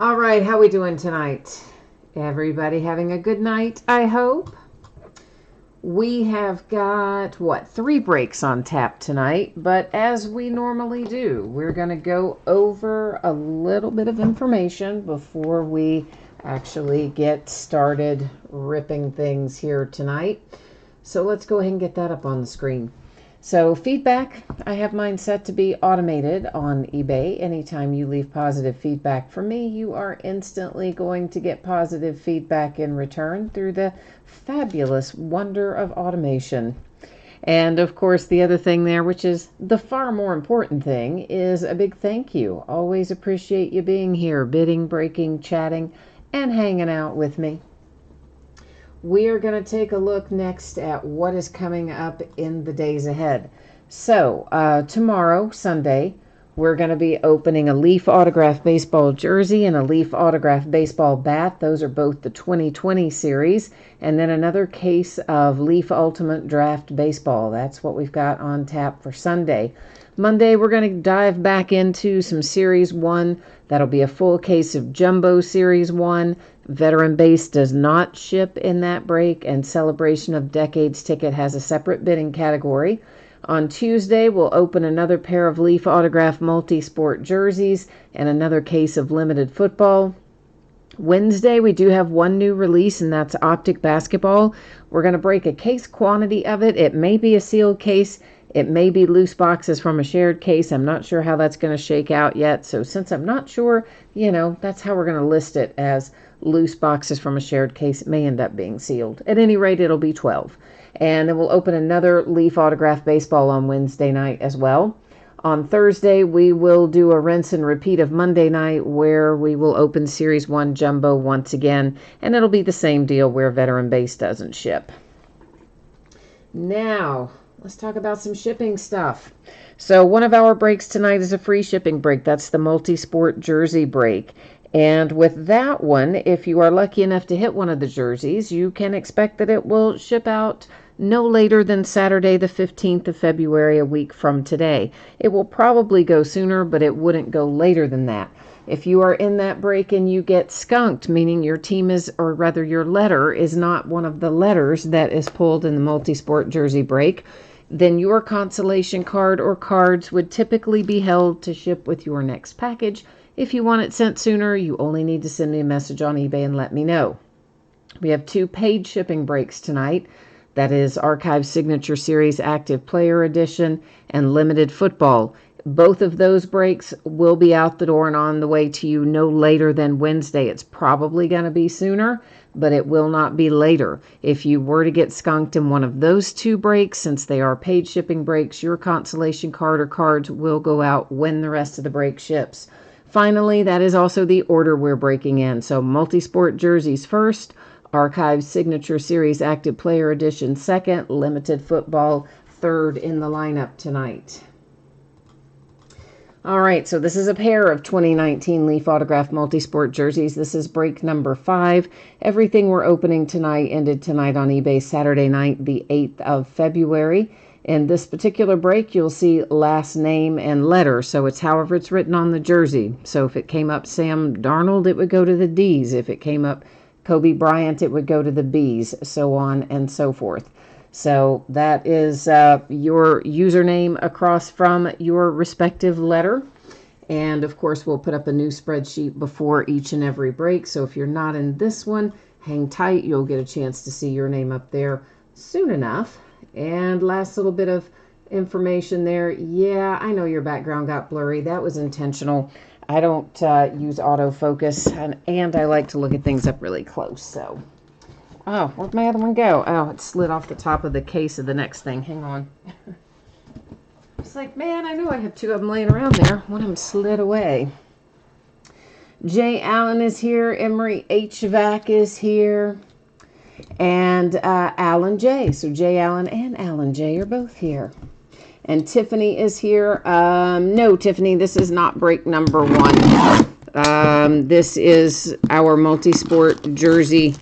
All right, how we doing tonight? Everybody having a good night, I hope. We have got, what, 3 breaks on tap tonight, but as we normally do, we're going to go over a little bit of information before we actually get started ripping things here tonight. So let's go ahead and get that up on the screen. So feedback, I have mine set to be automated on eBay. Anytime you leave positive feedback from me, you are instantly going to get positive feedback in return through the fabulous wonder of automation. And of course, the other thing there, which is the far more important thing, is a big thank you. Always appreciate you being here, bidding, breaking, chatting, and hanging out with me. We are going to take a look next at what is coming up in the days ahead. So, tomorrow, Sunday, we're going to be opening a Leaf Autograph Baseball jersey and a Leaf Autograph Baseball bat. Those are both the 2020 series. And then another case of Leaf Ultimate Draft Baseball. That's what we've got on tap for Sunday. Monday, we're going to dive back into some Series 1. That'll be a full case of Jumbo Series 1. Veteran Base does not ship in that break, and Celebration of Decades ticket has a separate bidding category. On Tuesday, we'll open another pair of Leaf Autograph Multi-Sport jerseys and another case of Limited Football. Wednesday, we do have one new release, and that's Optic Basketball. We're going to break a case quantity of it. It may be a sealed case. It may be loose boxes from a shared case. I'm not sure how that's going to shake out yet. So since I'm not sure, that's how we're going to list it, as loose boxes from a shared case. It may end up being sealed. At any rate, it'll be 12. And then we'll open another Leaf Autograph Baseball on Wednesday night as well. On Thursday, we will do a rinse and repeat of Monday night, where we will open Series 1 Jumbo once again. And it'll be the same deal where Veteran Base doesn't ship. Now, let's talk about some shipping stuff. So one of our breaks tonight is a free shipping break. That's the multi-sport jersey break. And with that one, if you are lucky enough to hit one of the jerseys, you can expect that it will ship out no later than Saturday the 15th of February, a week from today. It will probably go sooner, but it wouldn't go later than that. If you are in that break and you get skunked, meaning your team is, or rather your letter is not one of the letters that is pulled in the multi-sport jersey break, then your consolation card or cards would typically be held to ship with your next package. If you want it sent sooner, you only need to send me a message on eBay and let me know. We have 2 paid shipping breaks tonight. That is Archive Signature Series Active Player Edition and Limited Football. Both of those breaks will be out the door and on the way to you no later than Wednesday. It's probably going to be sooner, but it will not be later. If you were to get skunked in one of those 2 breaks, since they are paid shipping breaks, your consolation card or cards will go out when the rest of the break ships. Finally, that is also the order we're breaking in. So multi-sport jerseys first, Archive Signature Series Active Player Edition second, Limited Football third in the lineup tonight. All right, so this is a pair of 2019 Leaf Autograph Multi-Sport jerseys. This is break number 5. Everything we're opening tonight ended tonight on eBay Saturday night, the 8th of February. In this particular break, you'll see last name and letter, so it's however it's written on the jersey. So if it came up Sam Darnold, it would go to the D's. If it came up Kobe Bryant, it would go to the B's, so on and so forth. So that is your username across from your respective letter. And of course, we'll put up a new spreadsheet before each and every break. So if you're not in this one, hang tight. You'll get a chance to see your name up there soon enough. And last little bit of information there. Yeah, I know your background got blurry. That was intentional. I don't use autofocus, and I like to look at things up really close. So, oh, where'd my other one go? Oh, it slid off the top of the case of the next thing. Hang on. It's like, man, I know I have 2 of them laying around there. One of them slid away. Jay Allen is here. Emery HVAC is here. And Alan J. So Jay Allen and Alan J. are both here. And Tiffany is here. No, Tiffany, this is not break number 1. This is our multi-sport jersey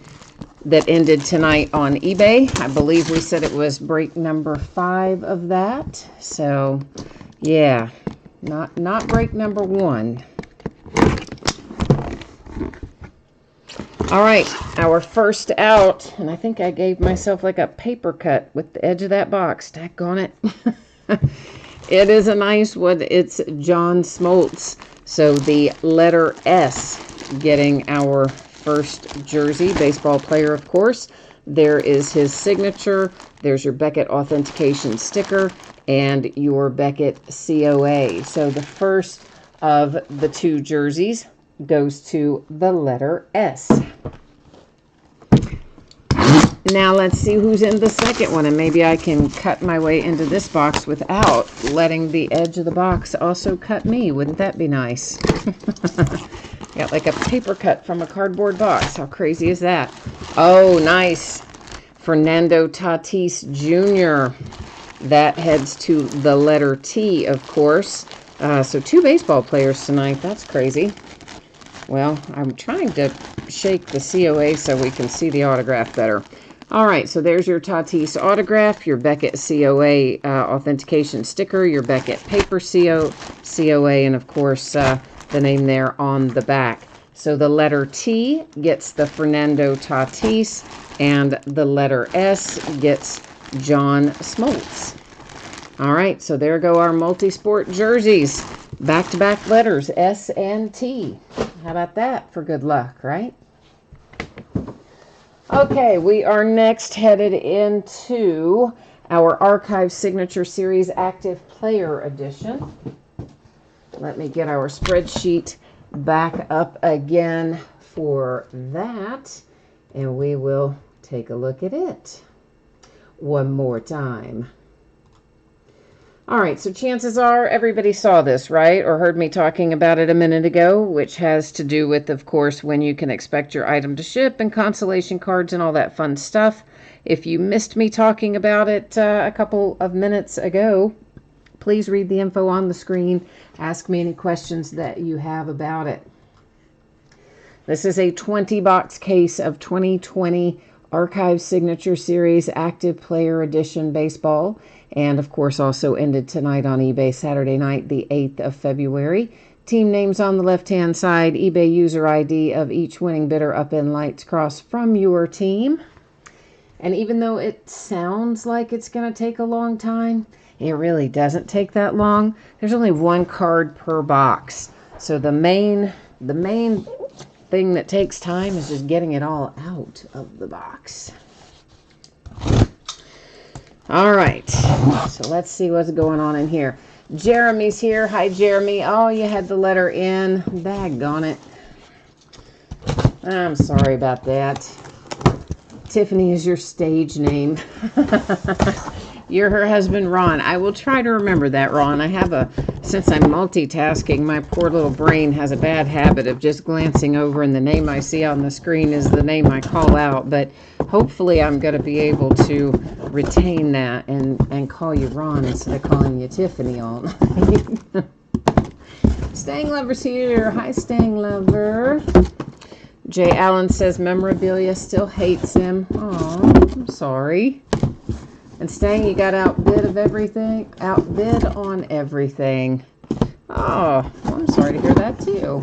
that ended tonight on eBay. I believe we said it was break number 5 of that. So, yeah, not break number 1. All right, our first out, and I think I gave myself like a paper cut with the edge of that box. Daggone it. It is a nice one. It's John Smoltz. So the letter S getting our first jersey, baseball player, of course. There is his signature. There's your Beckett authentication sticker and your Beckett COA. So the first of the two jerseys goes to the letter S. Now let's see who's in the second one, and maybe I can cut my way into this box without letting the edge of the box also cut me. Wouldn't that be nice? Got like a paper cut from a cardboard box. How crazy is that? Oh, nice. Fernando Tatis Jr. That heads to the letter T, of course. So two baseball players tonight. That's crazy. Well, I'm trying to shake the COA so we can see the autograph better. All right, so there's your Tatis autograph, your Beckett COA authentication sticker, your Beckett paper COA, and of course the name there on the back. So the letter T gets the Fernando Tatis, and the letter S gets John Smoltz. All right, so there go our multi-sport jerseys. Back-to-back letters, S and T. How about that for good luck, right? Okay, we are next headed into our Archive Signature Series Active Player Edition. Let me get our spreadsheet back up again for that, and we will take a look at it one more time. All right, so chances are everybody saw this, right? Or heard me talking about it a minute ago, which has to do with, of course, when you can expect your item to ship and consolation cards and all that fun stuff. If you missed me talking about it a couple of minutes ago, please read the info on the screen. Ask me any questions that you have about it. This is a 20-box case of 2020 Archive Signature Series Active Player Edition Baseball. And, of course, also ended tonight on eBay, Saturday night, the 8th of February. Team names on the left-hand side, eBay user ID of each winning bidder up in lights cross from your team. And even though it sounds like it's going to take a long time, it really doesn't take that long. There's only one card per box. So the main thing that takes time is just getting it all out of the box. All right, so let's see what's going on in here. Jeremy's here. Hi, Jeremy. Oh, you had the letter N. Daggone it. I'm sorry about that. Tiffany is your stage name. You're her husband, Ron. I will try to remember that, Ron. Since I'm multitasking, my poor little brain has a bad habit of just glancing over, and the name I see on the screen is the name I call out. But hopefully I'm going to be able to retain that and call you Ron instead of calling you Tiffany all night. Stang Lover's here. Hi, Stang Lover. Jay Allen says memorabilia still hates him. Oh, I'm sorry. And Stang, you got outbid on everything. Oh, well, I'm sorry to hear that too.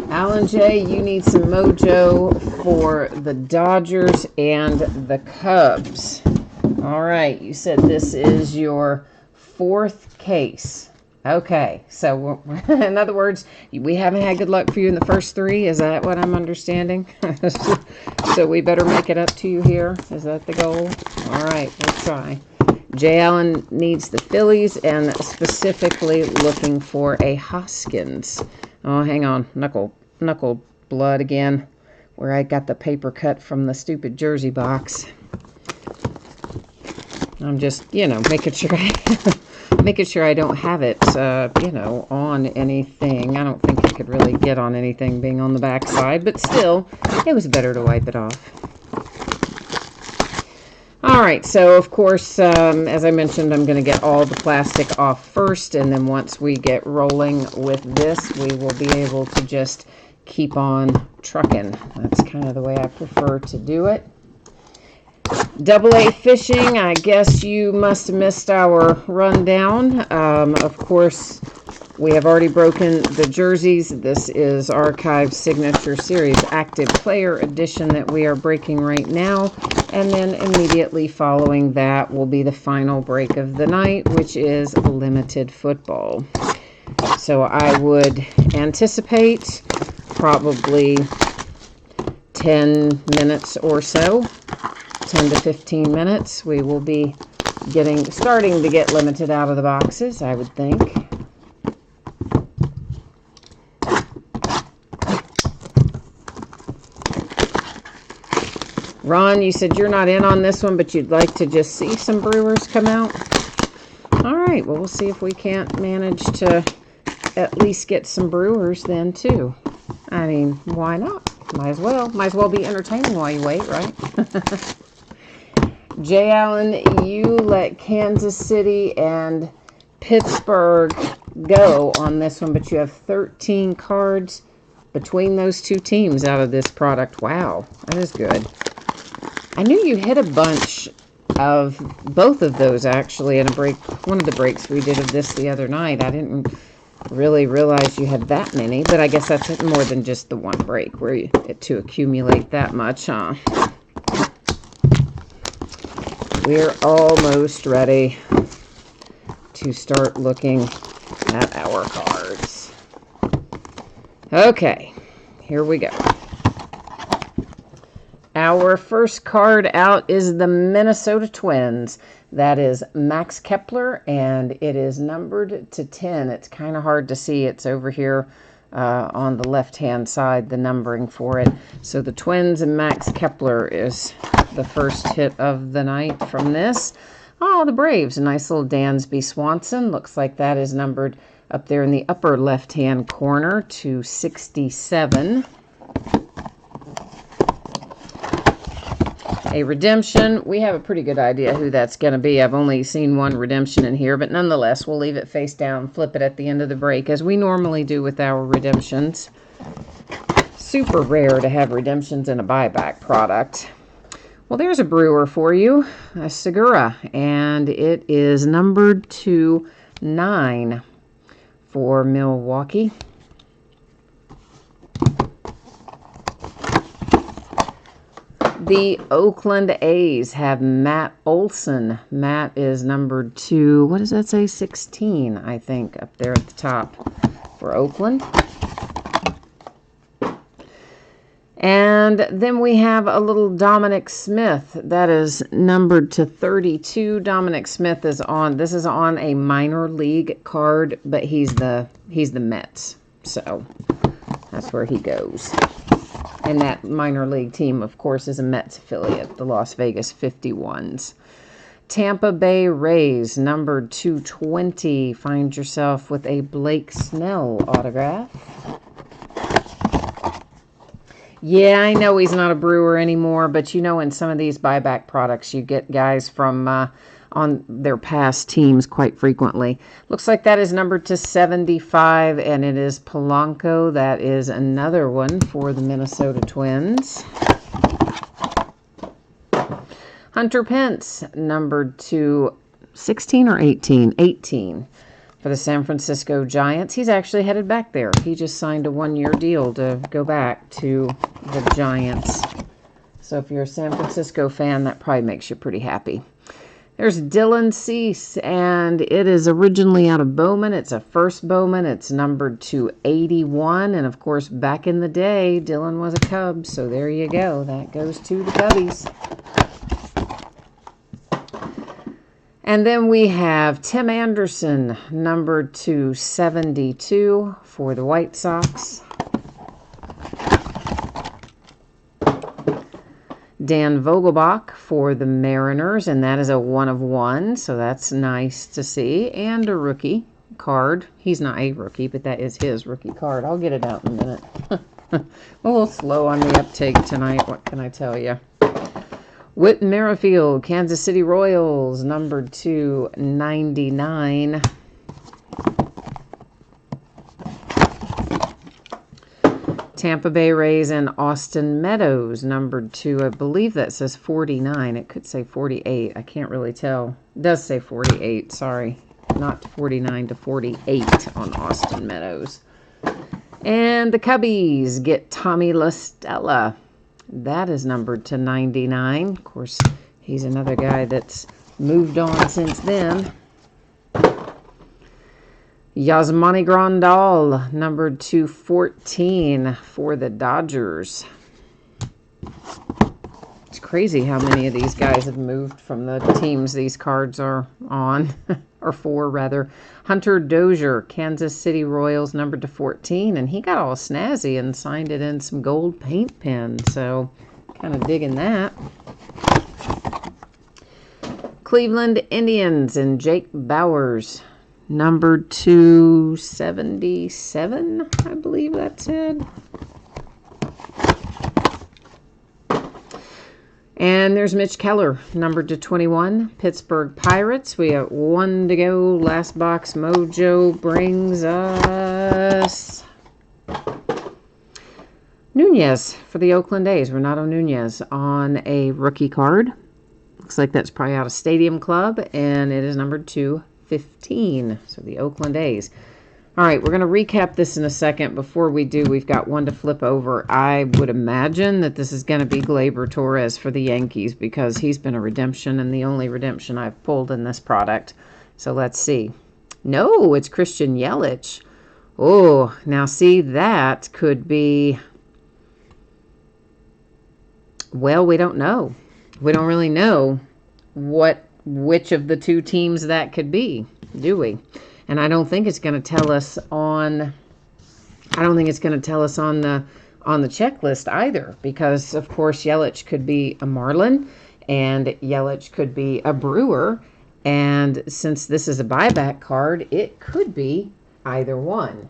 Alan J, you need some mojo for the Dodgers and the Cubs. All right, you said this is your fourth case. Okay, so in other words, we haven't had good luck for you in the first three. Is that what I'm understanding? So we better make it up to you here. Is that the goal? All right, we'll try. Jay Allen needs the Phillies and specifically looking for a Hoskins. Oh, hang on. Knuckle blood again, where I got the paper cut from the stupid jersey box. I'm just, making sure I don't have it, on anything. I don't think it could really get on anything being on the back side, but still, it was better to wipe it off. All right, so of course, as I mentioned, I'm going to get all the plastic off first, and then once we get rolling with this, we will be able to just keep on trucking. That's kind of the way I prefer to do it. AA Fishing, I guess you must have missed our rundown. Of course, We have already broken the jerseys. This is Archive Signature Series Active Player Edition that we are breaking right now. And then immediately following that will be the final break of the night, which is Limited Football. So I would anticipate probably 10 minutes or so, 10 to 15 minutes. We will be starting to get Limited out of the boxes, I would think. Ron, you said you're not in on this one, but you'd like to just see some Brewers come out. All right, well, we'll see if we can't manage to at least get some Brewers then, too. I mean, why not? Might as well. Might as well be entertaining while you wait, right? Jay Allen, you let Kansas City and Pittsburgh go on this one, but you have 13 cards between those two teams out of this product. Wow, that is good. I knew you hit a bunch of both of those, actually, in a break. One of the breaks we did of this the other night. I didn't really realize you had that many, but I guess that's more than just the one break where you get to accumulate that much, huh? We're almost ready to start looking at our cards. Okay, here we go. Our first card out is the Minnesota Twins. That is Max Kepler, and it is numbered to 10. It's kind of hard to see. It's over here on the left-hand side, the numbering for it. So the Twins and Max Kepler is the first hit of the night from this. Oh, the Braves. A nice little Dansby Swanson. Looks like that is numbered up there in the upper left-hand corner to 67. A redemption. We have a pretty good idea who that's going to be. I've only seen one redemption in here, but nonetheless, we'll leave it face down, flip it at the end of the break, as we normally do with our redemptions. Super rare to have redemptions in a buyback product. Well, there's a Brewer for you, a Segura, and it is numbered to 9 for Milwaukee. The Oakland A's have Matt Olson. Matt is numbered to, what does that say, 16, I think, up there at the top for Oakland. And then we have a little Dominic Smith. That is numbered to 32. Dominic Smith is on, this is on a minor league card, but he's the Mets. So that's where he goes. And that minor league team, of course, is a Mets affiliate, the Las Vegas 51s. Tampa Bay Rays, numbered 220. Find yourself with a Blake Snell autograph. Yeah, I know he's not a Brewer anymore, but you know in some of these buyback products, you get guys from on their past teams quite frequently. Looks like that is numbered to 75, and it is Polanco. That is another one for the Minnesota Twins. Hunter Pence, numbered to 16 or 18? 18 for the San Francisco Giants. He's actually headed back there. He just signed a one-year deal to go back to the Giants. So if you're a San Francisco fan, that probably makes you pretty happy. There's Dylan Cease, and it is originally out of Bowman. It's a first Bowman. It's numbered to 81, and of course, back in the day, Dylan was a Cub, so there you go. That goes to the Cubbies. And then we have Tim Anderson, numbered to 72 for the White Sox. Dan Vogelbach for the Mariners, and that is a 1/1, so that's nice to see. And a rookie card. He's not a rookie, but that is his rookie card. I'll get it out in a minute. A little slow on the uptake tonight, what can I tell you? Whit Merrifield, Kansas City Royals, numbered to 99. Tampa Bay Rays and Austin Meadows, numbered to, I believe that says 49. It could say 48. I can't really tell. It does say 48, sorry. not 49 to 48 on Austin Meadows. And the Cubbies get Tommy La Stella. That is numbered to 99. Of course, he's another guy that's moved on since then. Yasmani Grandal, numbered to 14 for the Dodgers. It's crazy how many of these guys have moved from the teams these cards are on, or for, rather. Hunter Dozier, Kansas City Royals, numbered to 14, and he got all snazzy and signed it in some gold paint pen, so kind of digging that. Cleveland Indians and Jake Bowers, numbered to 77, I believe that said. And there's Mitch Keller, numbered to 21, Pittsburgh Pirates. We have 1 to go. Last box mojo brings us Nunez for the Oakland A's. Renato Nunez on a rookie card. Looks like that's probably out of Stadium Club, and it is numbered to 15. So the Oakland A's. All right, we're going to recap this in a second. Before we do, we've got one to flip over. I would imagine that this is going to be Gleyber Torres for the Yankees because he's been a redemption and the only redemption I've pulled in this product. So let's see. No, it's Christian Yelich. Oh, now see, that could be... Well, we don't know. We don't really know which of the two teams that could be, do we? And I don't think it's going to tell us on. I don't think it's going to tell us on the checklist either, because of course Yelich could be a Marlin, and Yelich could be a Brewer, and since this is a buyback card, it could be either one.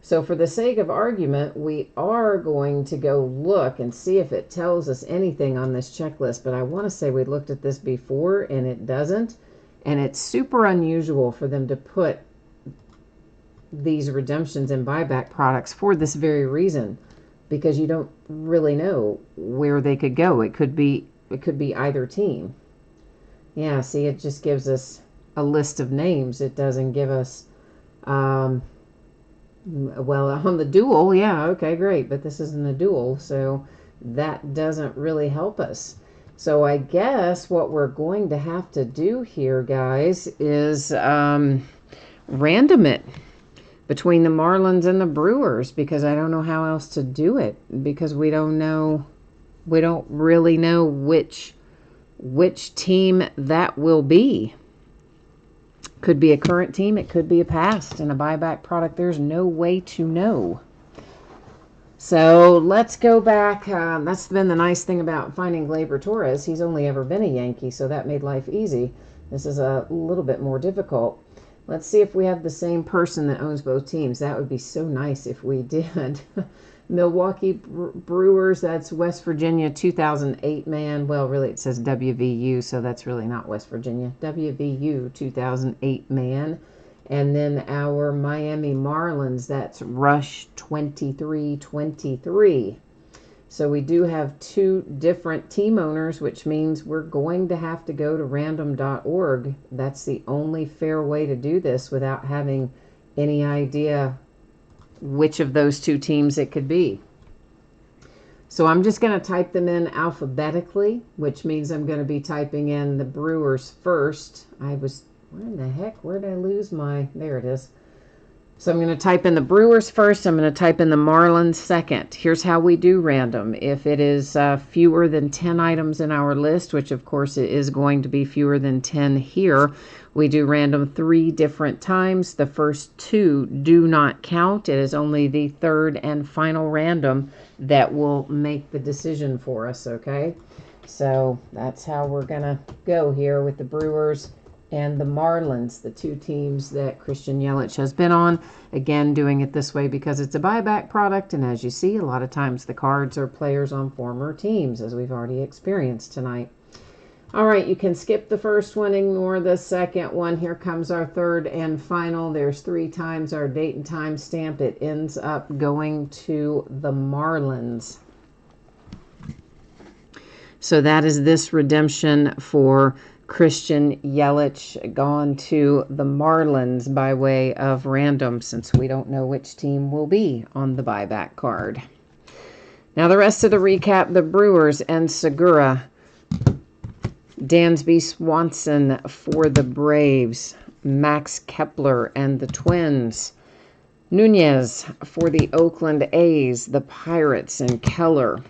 So for the sake of argument, we are going to go look and see if it tells us anything on this checklist. But I want to say we looked at this before, and it doesn't. And it's super unusual for them to put these redemptions in buyback products for this very reason, because you don't really know where they could go. It could be either team. Yeah, see, it just gives us a list of names. It doesn't give us, well, on the dual, yeah, okay, great, but this isn't a dual, so that doesn't really help us. So I guess what we're going to have to do here, guys, is random it between the Marlins and the Brewers, because I don't know how else to do it, because we don't really know which team that will be. Could be a current team, it could be a past. In a buyback product, there's no way to know. So let's go back. That's been the nice thing about finding Gleyber Torres. He's only ever been a Yankee, so that made life easy. This is a little bit more difficult. Let's see if we have the same person that owns both teams. That would be so nice if we did. Milwaukee Brewers, that's West Virginia 2008 man. Well, really it says WVU, so that's really not West Virginia. WVU 2008 man. And then our Miami Marlins, that's Rush 2323. So we do have two different team owners, which means we're going to have to go to random.org. That's the only fair way to do this without having any idea which of those two teams it could be. So I'm just going to type them in alphabetically, which means I'm going to be typing in the Brewers first. Where in the heck, where did I lose my, there it is. So I'm going to type in the Brewers first. I'm going to type in the Marlins second. Here's how we do random. If it is fewer than 10 items in our list, which of course it is going to be fewer than 10 here, we do random 3 different times. The first 2 do not count. It is only the third and final random that will make the decision for us, okay? So that's how we're going to go here with the Brewers and the Marlins, the two teams that Christian Yelich has been on. Again, doing it this way because it's a buyback product, and as you see, a lot of times the cards are players on former teams, as we've already experienced tonight. All right, you can skip the first one, ignore the second one. Here comes our third and final. There's 3 times our date and time stamp. It ends up going to the Marlins. So that is this redemption for Christian Yelich gone to the Marlins by way of random, since we don't know which team will be on the buyback card. Now the rest of the recap: the Brewers and Segura, Dansby Swanson for the Braves, Max Kepler and the Twins, Nunez for the Oakland A's, the Pirates and Keller,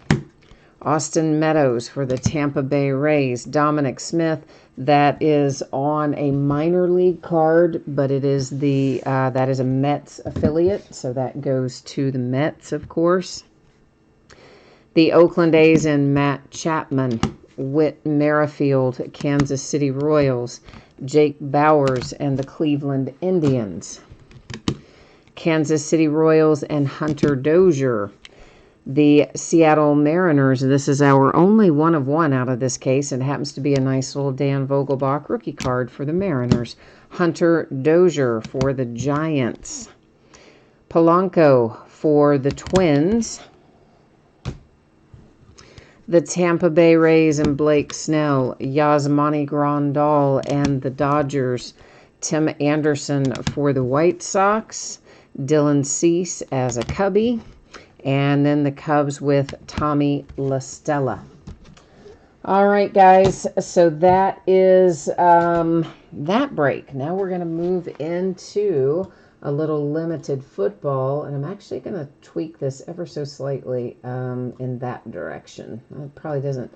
Austin Meadows for the Tampa Bay Rays, Dominic Smith, that is on a minor league card, but it is that is a Mets affiliate, so that goes to the Mets, of course. The Oakland A's and Matt Chapman, Whit Merrifield, Kansas City Royals, Jake Bowers and the Cleveland Indians, Kansas City Royals and Hunter Dozier, the Seattle Mariners. This is our only one of one out of this case, and happens to be a nice little Dan Vogelbach rookie card for the Mariners. Hunter Dozier for the Giants, Polanco for the Twins, the Tampa Bay Rays and Blake Snell, Yasmani Grandal and the Dodgers, Tim Anderson for the White Sox, Dylan Cease as a Cubby, and then the Cubs with Tommy La Stella. All right, guys, so that is that break. Now we're going to move into a little limited football, and I'm actually going to tweak this ever so slightly in that direction. It probably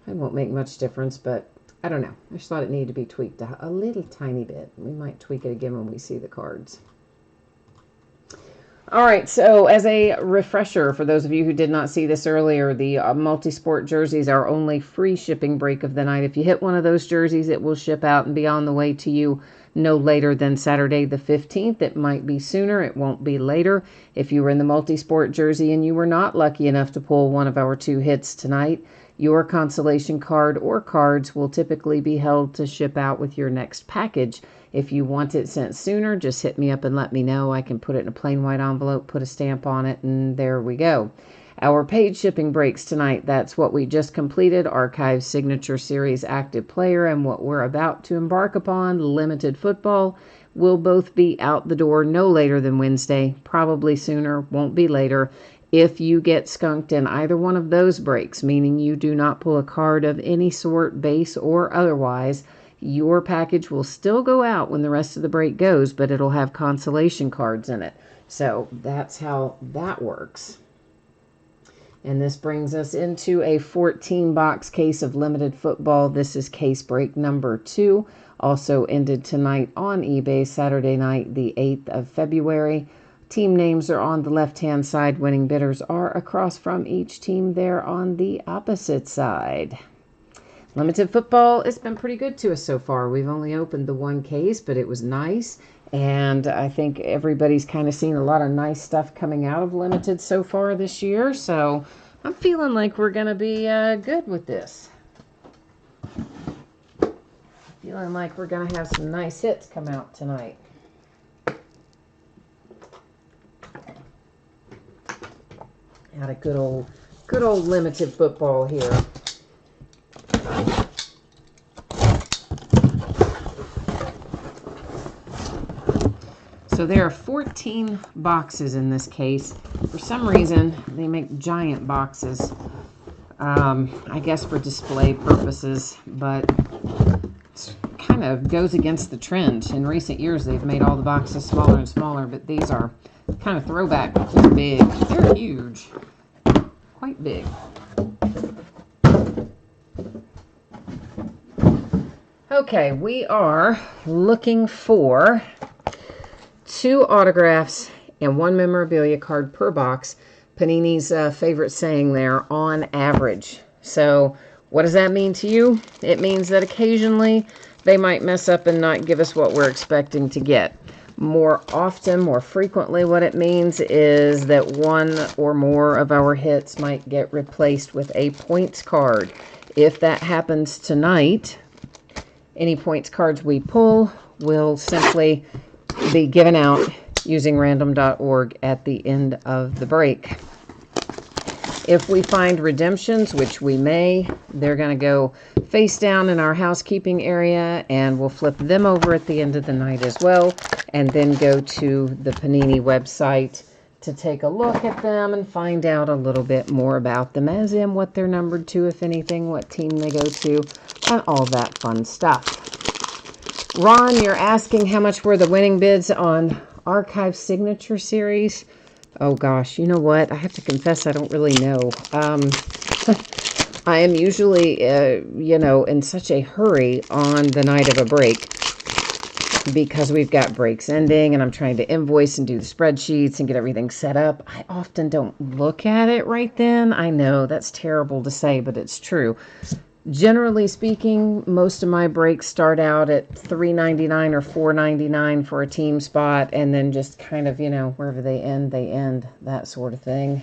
won't make much difference, but I don't know. I just thought it needed to be tweaked a little tiny bit. We might tweak it again when we see the cards. All right, so as a refresher, for those of you who did not see this earlier, the multi-sport jerseys are only free shipping break of the night. If you hit one of those jerseys, it will ship out and be on the way to you no later than Saturday the 15th. It might be sooner. It won't be later. If you were in the multi-sport jersey and you were not lucky enough to pull one of our two hits tonight, your consolation card or cards will typically be held to ship out with your next package. If you want it sent sooner, just hit me up and let me know. I can put it in a plain white envelope, put a stamp on it, and there we go. Our paid shipping breaks tonight, that's what we just completed, Archive Signature Series Active Player, and what we're about to embark upon, Limited Football, will both be out the door no later than Wednesday, probably sooner, won't be later. If you get skunked in either one of those breaks, meaning you do not pull a card of any sort, base or otherwise, your package will still go out when the rest of the break goes, but it'll have consolation cards in it. So that's how that works. And this brings us into a 14-box case of limited football. This is case break number 2. Also ended tonight on eBay, Saturday night, the 8th of February. Team names are on the left-hand side. Winning bidders are across from each team there on the opposite side. Limited football has been pretty good to us so far. We've only opened the one case, but it was nice. And I think everybody's kind of seen a lot of nice stuff coming out of Limited so far this year. So I'm feeling like we're going to be good with this. Feeling like we're going to have some nice hits come out tonight. Had a good old Limited football here. So there are 14 boxes in this case. For some reason, they make giant boxes. I guess for display purposes, but it kind of goes against the trend. In recent years, they've made all the boxes smaller and smaller, but these are kind of throwback. They're big. They're huge. Quite big. Okay, we are looking for 2 autographs and 1 memorabilia card per box. Panini's favorite saying there, on average. So what does that mean to you? It means that occasionally they might mess up and not give us what we're expecting to get. More often, more frequently, what it means is that 1 or more of our hits might get replaced with a points card. If that happens tonight, any points cards we pull will simply be given out using random.org at the end of the break. If we find redemptions, which we may, they're going to go face down in our housekeeping area, and we'll flip them over at the end of the night as well, and then go to the Panini website to take a look at them and find out a little bit more about them, as in what they're numbered to, if anything, what team they go to, and all that fun stuff. Ron, you're asking how much were the winning bids on Archive Signature Series? Oh gosh, you know what? I have to confess I don't really know. I am usually, in such a hurry on the night of a break because we've got breaks ending and I'm trying to invoice and do the spreadsheets and get everything set up. I often don't look at it right then. I know that's terrible to say, but it's true. Generally speaking, most of my breaks start out at $3.99 or $4.99 for a team spot, and then just kind of, wherever they end, that sort of thing.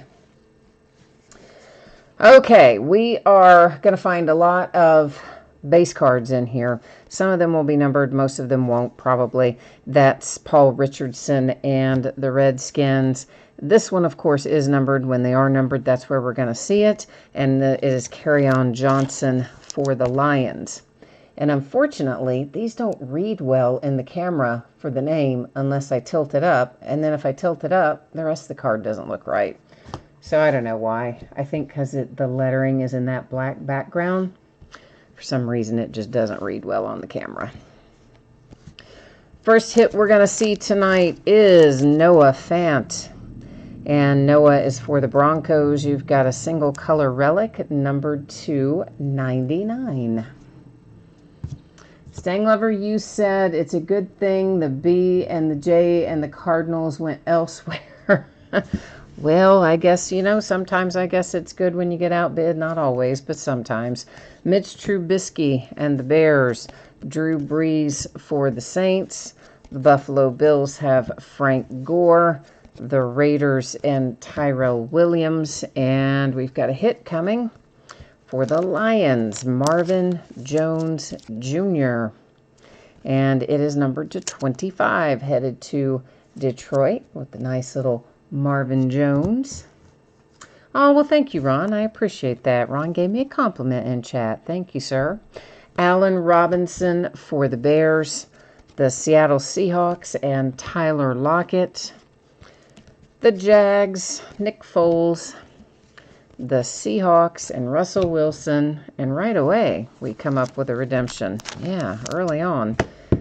Okay, we are going to find a lot of base cards in here. Some of them will be numbered, most of them won't, probably. That's Paul Richardson and the Redskins. This one, of course, is numbered. When they are numbered, that's where we're going to see it. And it is Kerryon Johnson for the Lions. And unfortunately, these don't read well in the camera for the name unless I tilt it up. And then if I tilt it up, the rest of the card doesn't look right. So I don't know why. I think because the lettering is in that black background. For some reason, it just doesn't read well on the camera. First hit we're going to see tonight is Noah Fant. And Noah is for the Broncos. You've got a single color relic numbered to 99. Stanglover, you said it's a good thing the B and the J and the Cardinals went elsewhere. Well, I guess, sometimes I guess it's good when you get outbid. Not always, but sometimes. Mitch Trubisky and the Bears. Drew Brees for the Saints. The Buffalo Bills have Frank Gore. The Raiders and Tyrell Williams. And we've got a hit coming for the Lions. Marvin Jones Jr. And it is numbered to 25. Headed to Detroit with the nice little Marvin Jones. Oh, well, thank you, Ron. I appreciate that. Ron gave me a compliment in chat. Thank you, sir. Allen Robinson for the Bears, the Seattle Seahawks, and Tyler Lockett. The Jags, Nick Foles, the Seahawks, and Russell Wilson. And right away, we come up with a redemption. Yeah, early on.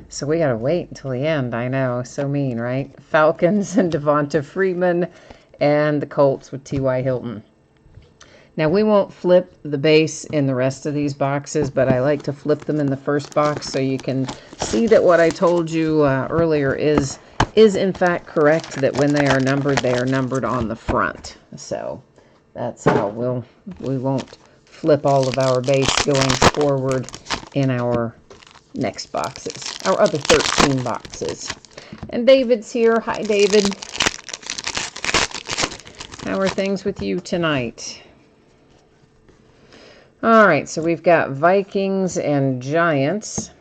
So we got to wait until the end. I know. So mean, right? Falcons and Devonta Freeman, and the Colts with T.Y. Hilton. Now, we won't flip the base in the rest of these boxes, but I like to flip them in the first box so you can see that what I told you earlier is in fact correct, that when they are numbered on the front. So that's how we won't flip all of our base going forward in our next boxes, our other 13 boxes. And David's here. Hi, David. How are things with you tonight? All right, so we've got Vikings and Giants,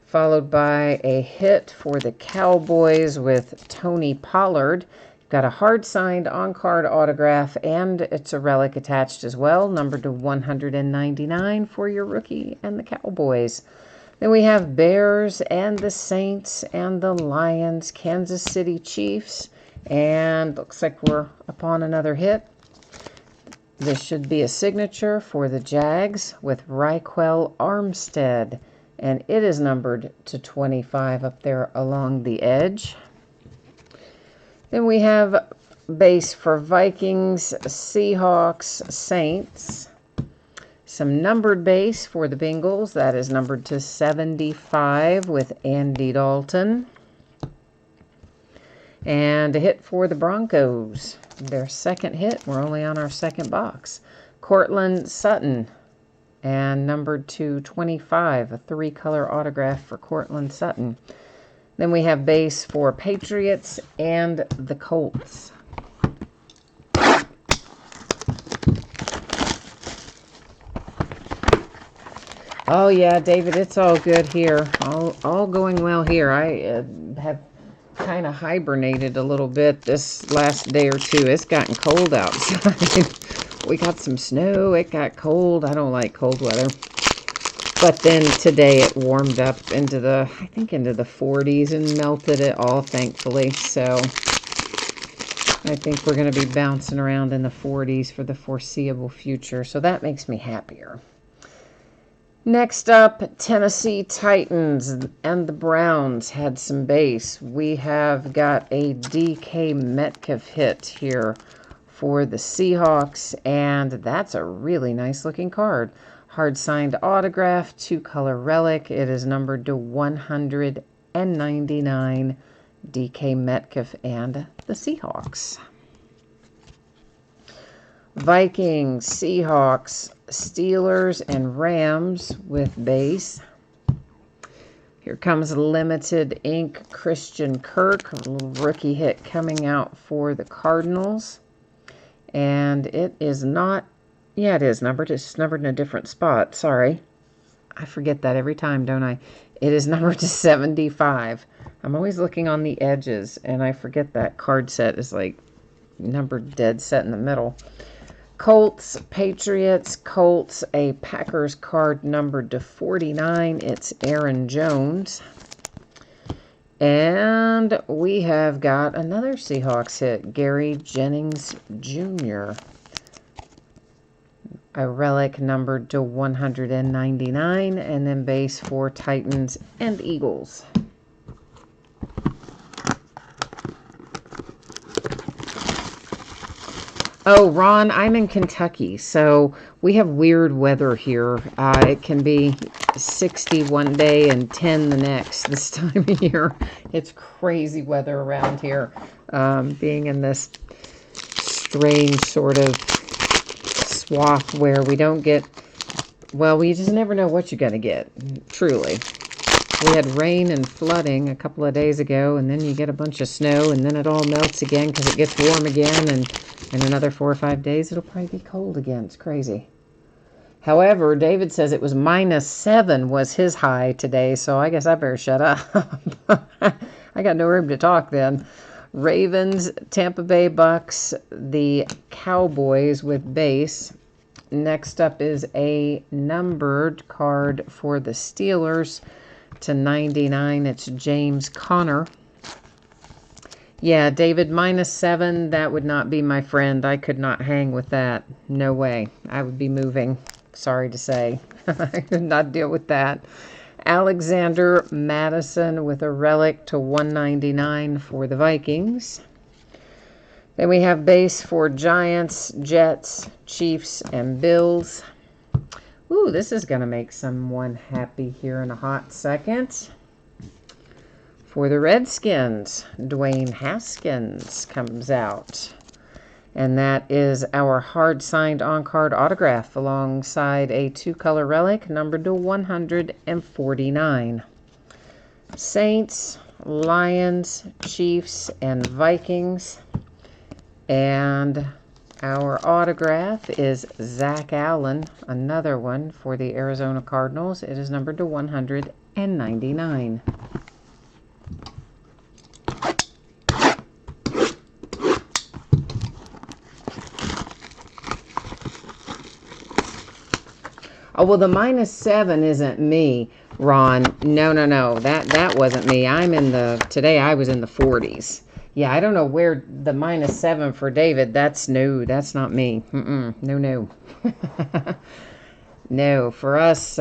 followed by a hit for the Cowboys with Tony Pollard. Got a hard-signed on-card autograph, and it's a relic attached as well, numbered to 199 for your rookie and the Cowboys. Then we have Bears and the Saints and the Lions, Kansas City Chiefs, and looks like we're upon another hit. This should be a signature for the Jags with Raquel Armstead, and it is numbered to 25 up there along the edge. Then we have base for Vikings, Seahawks, Saints. Some numbered base for the Bengals. That is numbered to 75 with Andy Dalton. And a hit for the Broncos. Their second hit. We're only on our second box. Cortland Sutton. And numbered to 25. A 3-color autograph for Cortland Sutton. Then we have base for Patriots and the Colts. Oh, yeah, David, it's all good here. All going well here. I have kind of hibernated a little bit this last day or two. It's gotten cold outside. We got some snow. It got cold. I don't like cold weather. But then today it warmed up into the, I think into the 40s and melted it all, thankfully. So I think we're going to be bouncing around in the 40s for the foreseeable future. So that makes me happier. Next up, Tennessee Titans and the Browns had some base. We have got a DK Metcalf hit here for the Seahawks, and that's a really nice looking card. Hard signed autograph, 2-color relic. It is numbered to 199, DK Metcalf and the Seahawks. Vikings, Seahawks, Steelers, and Rams with base. Here comes limited ink Christian Kirk, a little rookie hit coming out for the Cardinals. And it is not, yeah, it is numbered. It's numbered in a different spot. Sorry. I forget that every time, don't I? It is numbered to 75. I'm always looking on the edges, and I forget that card set is like numbered dead set in the middle. Colts, Patriots, Colts, a Packers card numbered to 49. It's Aaron Jones. And we have got another Seahawks hit, Gary Jennings Jr. A relic numbered to 199, and then base for Titans and Eagles. Oh, Ron, I'm in Kentucky, so we have weird weather here. It can be 60 one day and 10 the next this time of year. It's crazy weather around here, being in this strange sort of swath where we don't get, well, we just never know what you're going to get, truly. We had rain and flooding a couple of days ago, and then you get a bunch of snow, and then it all melts again because it gets warm again, and in another 4 or 5 days, it'll probably be cold again. It's crazy. However, David says it was -7 was his high today, so I guess I better shut up. I got no room to talk then. Ravens, Tampa Bay Bucks, the Cowboys with base. Next up is a numbered card for the Steelers to 99. It's James Conner. Yeah, David, -7, that would not be my friend. I could not hang with that. No way. I would be moving. Sorry to say. I could not deal with that. Alexander Madison with a relic to 199 for the Vikings. Then we have base for Giants, Jets, Chiefs, and Bills. Ooh, this is going to make someone happy here in a hot second. For the Redskins, Dwayne Haskins comes out. And that is our hard-signed on-card autograph alongside a 2-color relic numbered to 149. Saints, Lions, Chiefs, and Vikings. And our autograph is Zach Allen, another one for the Arizona Cardinals. It is numbered to 199. Oh, well, the -7 isn't me, Ron. No. That wasn't me. Today I was in the 40s. Yeah, I don't know where the -7 for David, that's not me. No. No, for us,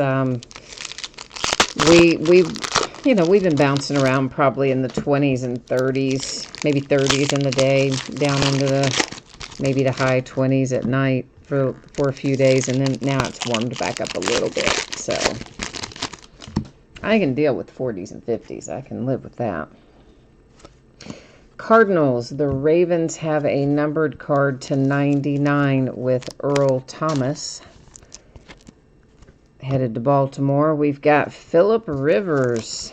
we've been bouncing around probably in the 20s and 30s, maybe 30s in the day, down into maybe the high 20s at night for a few days, and then now it's warmed back up a little bit. So I can deal with 40s and 50s. I can live with that. Cardinals, the Ravens have a numbered card to 99 with Earl Thomas. Headed to Baltimore, we've got Phillip Rivers.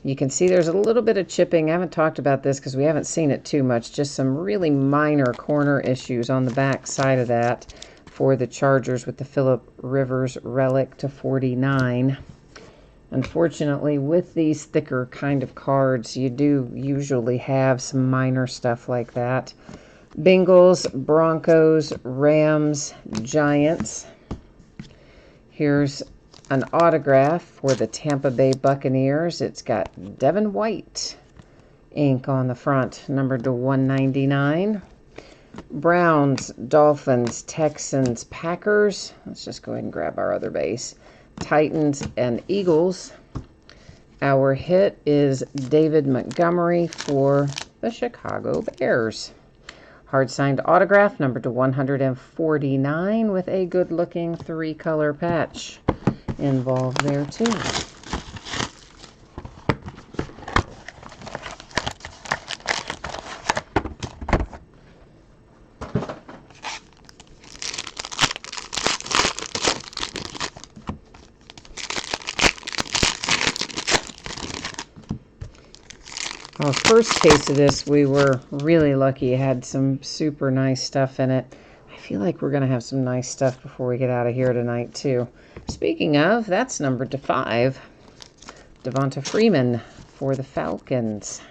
You can see there's a little bit of chipping. I haven't talked about this because we haven't seen it too much. Just some really minor corner issues on the back side of that for the Chargers with the Phillip Rivers relic to 49. Unfortunately, with these thicker kind of cards, you do usually have some minor stuff like that. Bengals, Broncos, Rams, Giants. Here's an autograph for the Tampa Bay Buccaneers. It's got Devin White ink on the front, numbered to 199. Browns, Dolphins, Texans, Packers. Let's just go ahead and grab our other base. Titans and Eagles. Our hit is David Montgomery for the Chicago Bears. Hard signed autograph, numbered to 149, with a good looking 3-color patch involved there too. Well, first case of this, we were really lucky. It had some super nice stuff in it. I feel like we're going to have some nice stuff before we get out of here tonight, too. Speaking of, that's numbered to 5. Devonta Freeman for the Falcons.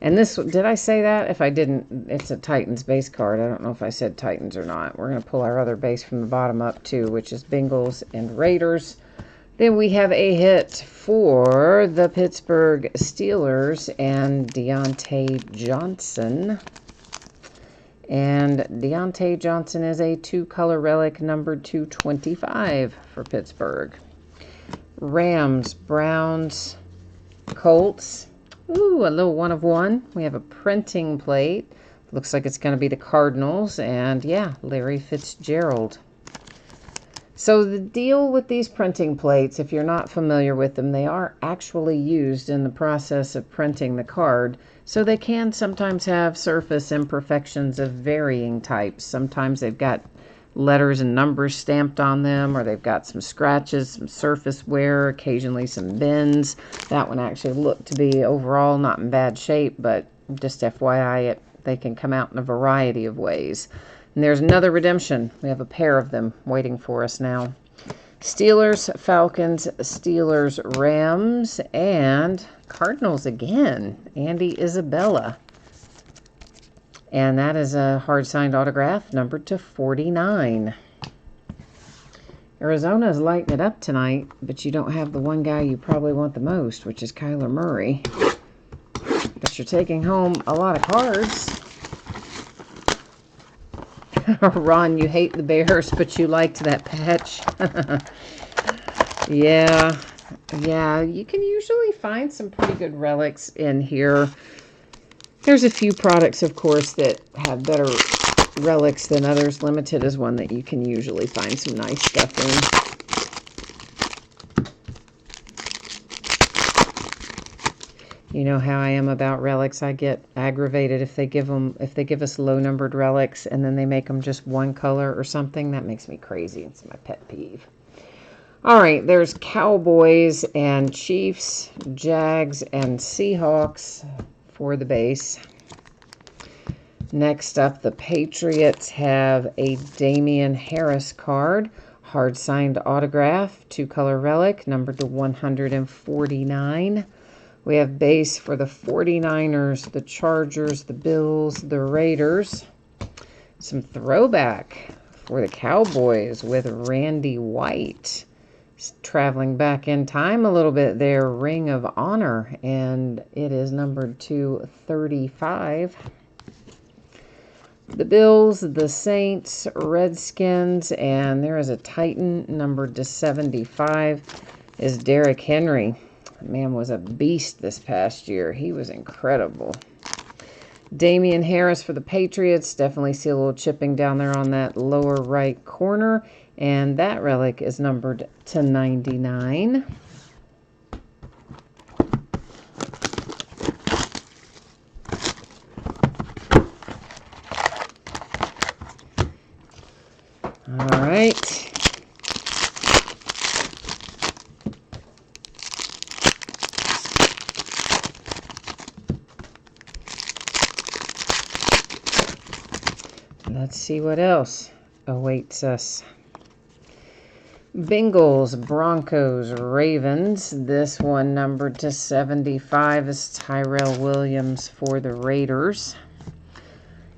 And this, did I say that? If I didn't, it's a Titans base card. I don't know if I said Titans or not. We're going to pull our other base from the bottom up, too, which is Bengals and Raiders. Then we have a hit for the Pittsburgh Steelers and Deontay Johnson. And Deontay Johnson is a 2-color relic, numbered 225 for Pittsburgh. Rams, Browns, Colts. Ooh, a little 1 of 1. We have a printing plate. Looks like it's going to be the Cardinals. And yeah, Larry Fitzgerald. So the deal with these printing plates, if you're not familiar with them, they are actually used in the process of printing the card. So they can sometimes have surface imperfections of varying types. Sometimes they've got letters and numbers stamped on them, or they've got some scratches, some surface wear, occasionally some bends. That one actually looked to be overall not in bad shape, but just FYI, they can come out in a variety of ways. And there's another redemption. We have a pair of them waiting for us now. Steelers, Falcons, Steelers, Rams, and Cardinals again. Andy Isabella. And that is a hard-signed autograph, numbered to 49. Arizona is lighting it up tonight, but you don't have the one guy you probably want the most, which is Kyler Murray. But you're taking home a lot of cards. Ron, you hate the Bears, but you liked that patch. Yeah, you can usually find some pretty good relics in here. There's a few products, of course, that have better relics than others. Limited is one that you can usually find some nice stuff in. You know how I am about relics. I get aggravated if they give us low-numbered relics and then they make them just 1 color or something. That makes me crazy. It's my pet peeve. All right, there's Cowboys and Chiefs, Jags and Seahawks for the base. Next up, the Patriots have a Damian Harris card, hard-signed autograph, 2-color relic, numbered to 149. We have base for the 49ers, the Chargers, the Bills, the Raiders. Some throwback for the Cowboys with Randy White. Traveling back in time a little bit there, Ring of Honor, and it is numbered to 35. The Bills, the Saints, Redskins, and there is a Titan numbered to 75 is Derrick Henry. Man was a beast this past year. He was incredible. Damian Harris for the Patriots. Definitely see a little chipping down there on that lower right corner. And that relic is numbered to 99. All right. Let's see what else awaits us. Bengals, Broncos, Ravens. This one numbered to 75 is Tyrell Williams for the Raiders.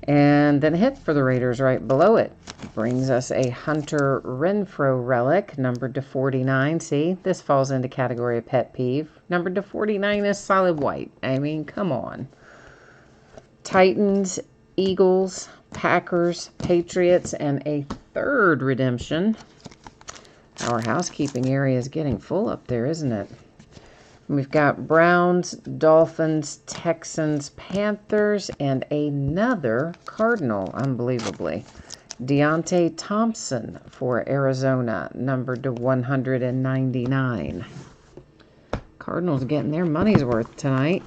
And then a hit for the Raiders right below it. brings us a Hunter Renfroe relic, numbered to 49. See, this falls into category of pet peeve. Numbered to 49 is solid white. I mean, come on. Titans, Eagles, Packers, Patriots, and a third redemption. Our housekeeping area is getting full up there, isn't it? We've got Browns, Dolphins, Texans, Panthers, and another Cardinal, unbelievably. Deontay Thompson for Arizona, numbered to 199. Cardinals getting their money's worth tonight.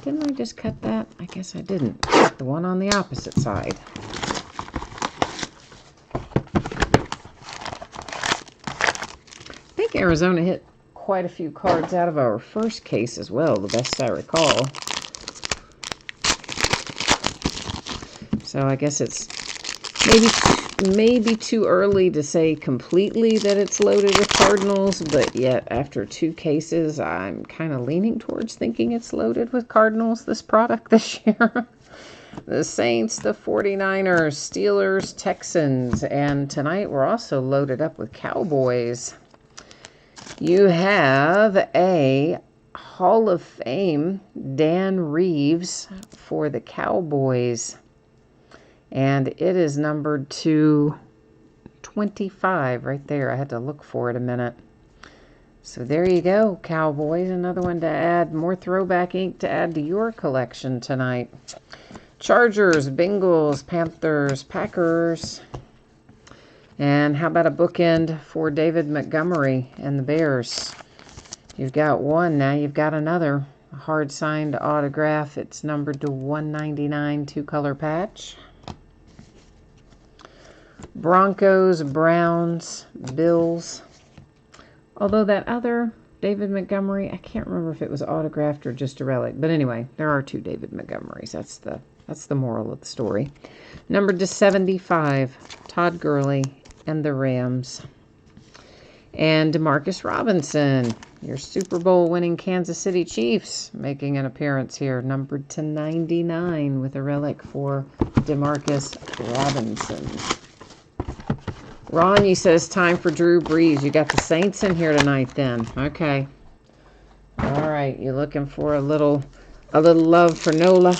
Didn't I just cut that? I guess I didn't. Cut the one on the opposite side. I think Arizona hit quite a few cards out of our first case as well, the best I recall. So I guess it's maybe too early to say completely that it's loaded with Cardinals, but yet after 2 cases, I'm kind of leaning towards thinking it's loaded with Cardinals, this product this year. The Saints, the 49ers, Steelers, Texans, and tonight we're also loaded up with Cowboys. You have a Hall of Fame Dan Reeves for the Cowboys. And it is numbered to 25 right there. I had to look for it a minute. So there you go, Cowboys. Another one to add, more throwback ink to add to your collection tonight. Chargers, Bengals, Panthers, Packers. And how about a bookend for David Montgomery and the Bears? You've got one, now you've got another. A hard-signed autograph. It's numbered to 199, 2-color patch. Broncos, Browns, Bills. Although that other David Montgomery, I can't remember if it was autographed or just a relic. But anyway, there are 2 David Montgomerys. That's the moral of the story. Numbered to 75, Todd Gurley and the Rams. And DeMarcus Robinson, your Super Bowl winning Kansas City Chiefs, making an appearance here, numbered to 99 with a relic for DeMarcus Robinson. Ron, says time for Drew Brees. You got the Saints in here tonight then. Okay. All right, you're looking for a little love for Nola.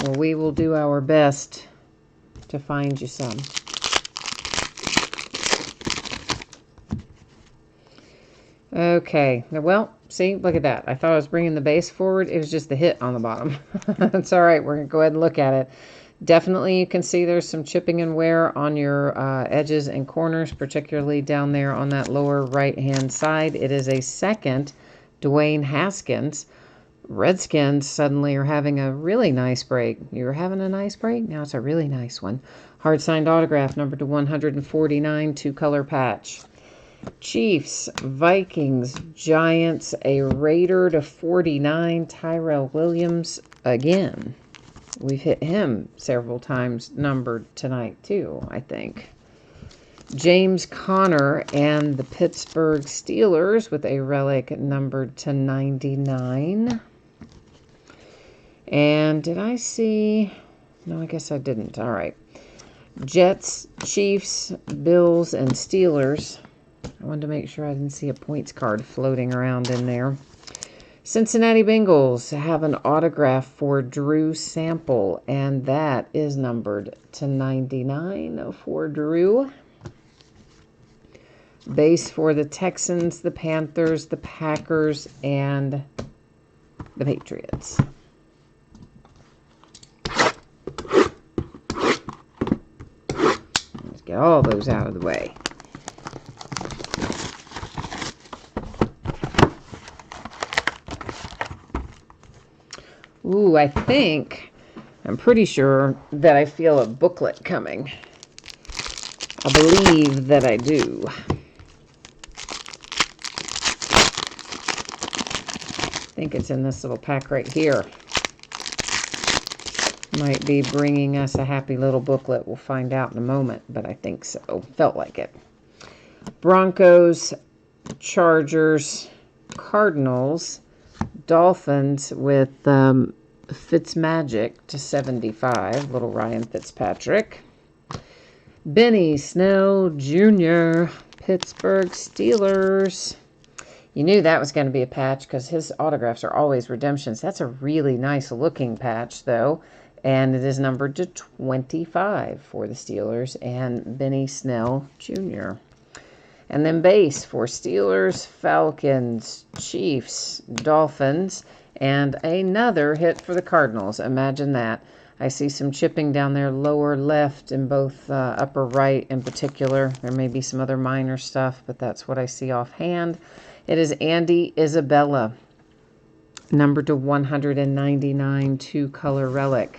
Well, we will do our best to find you some. Okay, well, see, look at that. I thought I was bringing the base forward. It was just the hit on the bottom. That's all right. We're going to go ahead and look at it. Definitely you can see there's some chipping and wear on your edges and corners, particularly down there on that lower right-hand side. It is a second Dwayne Haskins. Redskins suddenly are having a really nice break. You were having a nice break? Now it's a really nice one. Hard-signed autograph, numbered to 149, 2-color patch. Chiefs, Vikings, Giants, a Raider to 49, Tyrell Williams again. We've hit him several times numbered tonight too, I think. James Conner and the Pittsburgh Steelers with a relic numbered to 99. And did I see? No, I guess I didn't. All right. Jets, Chiefs, Bills, and Steelers. I wanted to make sure I didn't see a points card floating around in there. Cincinnati Bengals have an autograph for Drew Sample, and that is numbered to 99 for Drew. Base for the Texans, the Panthers, the Packers, and the Patriots. Let's get all those out of the way. Ooh, I'm pretty sure that I feel a booklet coming. I believe that I do. I think it's in this little pack right here. Might be bringing us a happy little booklet. We'll find out in a moment, but I think so. Felt like it. Broncos, Chargers, Cardinals, Dolphins with Fitzmagic to 75, little Ryan Fitzpatrick. Benny Snell Jr., Pittsburgh Steelers. You knew that was going to be a patch because his autographs are always redemptions. That's a really nice looking patch, though. And it is numbered to 25 for the Steelers and Benny Snell Jr. And then base for Steelers, Falcons, Chiefs, Dolphins, and another hit for the Cardinals. Imagine that. I see some chipping down there lower left and both upper right in particular. There may be some other minor stuff, but that's what I see offhand. It is Andy Isabella, numbered to 199, two-color relic.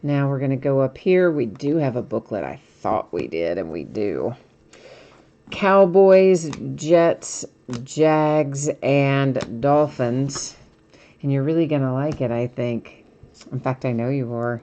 Now we're going to go up here. We do have a booklet. I thought we did, and we do. Cowboys, Jets, Jags, and Dolphins. And you're really going to like it, I think. In fact, I know you are.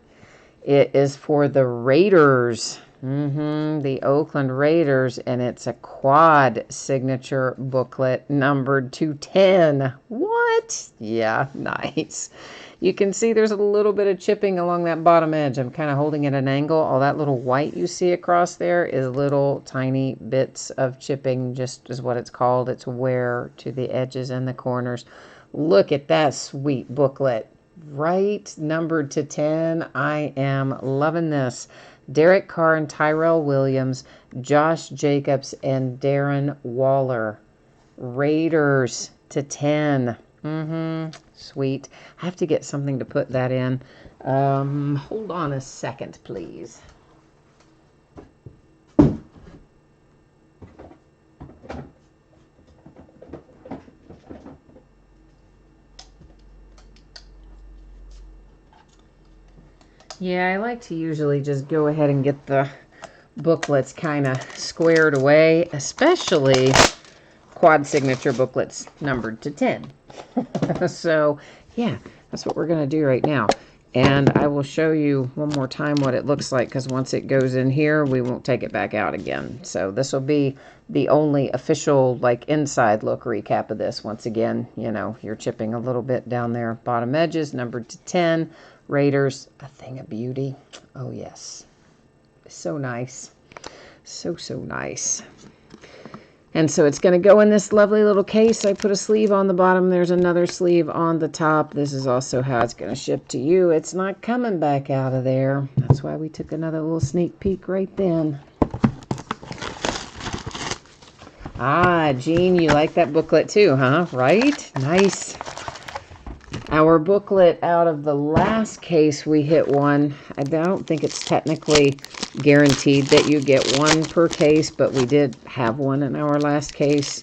It is for the Raiders. The Oakland Raiders, and it's a quad signature booklet numbered to 10. What? Yeah, nice. You can see there's a little bit of chipping along that bottom edge. I'm kind of holding it at an angle. All that little white you see across there is little tiny bits of chipping, just is what it's called. It's wear to the edges and the corners. Look at that sweet booklet. Right, numbered to 10. I am loving this. Derek Carr and Tyrell Williams, Josh Jacobs, and Darren Waller. Raiders to 10. Sweet. I have to get something to put that in. Hold on a second, please. Yeah, I like to usually just go ahead and get the booklets kind of squared away, especially quad signature booklets numbered to 10. So, yeah, that's what we're going to do right now. And I will show you one more time what it looks like, because once it goes in here, we won't take it back out again. So this will be the only official, like, inside look recap of this. Once again, you know, you're chipping a little bit down there. Bottom edges, numbered to 10. Raiders, a thing of beauty. Oh, yes. So nice. So nice. And so it's going to go in this lovely little case. I put a sleeve on the bottom. There's another sleeve on the top. This is also how it's going to ship to you. It's not coming back out of there. That's why we took another little sneak peek right then. Ah, Jean, you like that booklet too, huh? Right? Nice. Our booklet out of the last case, we hit one. I don't think it's technically guaranteed that you get one per case, but we did have one in our last case.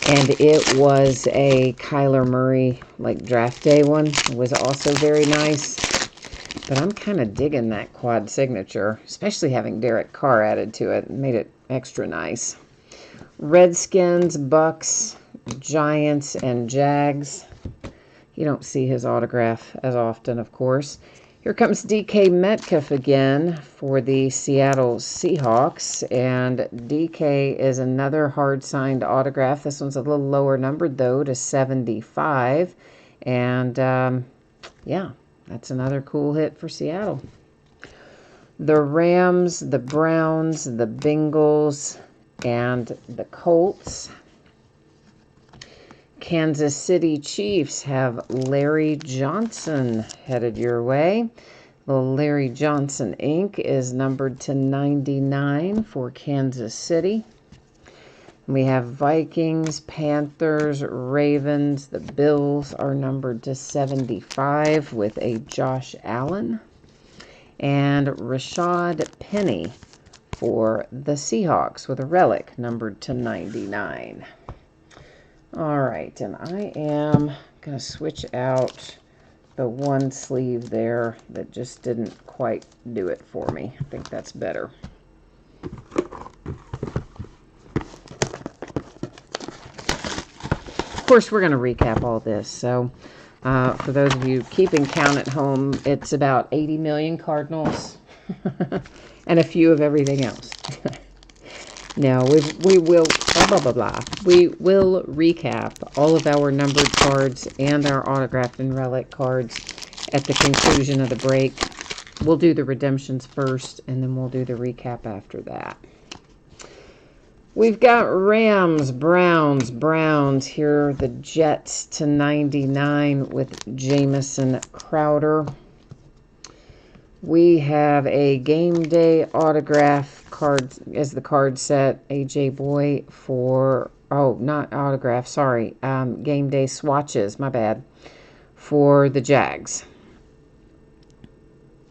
And it was a Kyler Murray, like, draft day one. It was also very nice. But I'm kind of digging that quad signature, especially having Derek Carr added to it. It made it extra nice. Redskins, Bucks, Giants, and Jags. You don't see his autograph as often, of course. Here comes DK Metcalf again for the Seattle Seahawks. And DK is another hard-signed autograph. This one's a little lower numbered, though, to 75. And, yeah, that's another cool hit for Seattle. The Rams, the Browns, the Bengals, and the Colts. Kansas City Chiefs have Larry Johnson headed your way. Little Larry Johnson ink is numbered to 99 for Kansas City. We have Vikings, Panthers, Ravens. The Bills are numbered to 75 with a Josh Allen. And Rashad Penny for the Seahawks with a relic numbered to 99. All right, and I am going to switch out the one sleeve there that just didn't quite do it for me. I think that's better. Of course, we're going to recap all this. So for those of you keeping count at home, it's about 80 million Cardinals and a few of everything else. Now, we will, blah, blah, blah. We will recap all of our numbered cards and our autographed and relic cards at the conclusion of the break. We'll do the redemptions first, and then we'll do the recap after that. We've got Rams, Browns. Here are the Jets to 99 with Jamison Crowder. We have a game day autograph card as the card set. AJ Boy for, oh, not autograph, sorry. Game day swatches, my bad, for the Jags.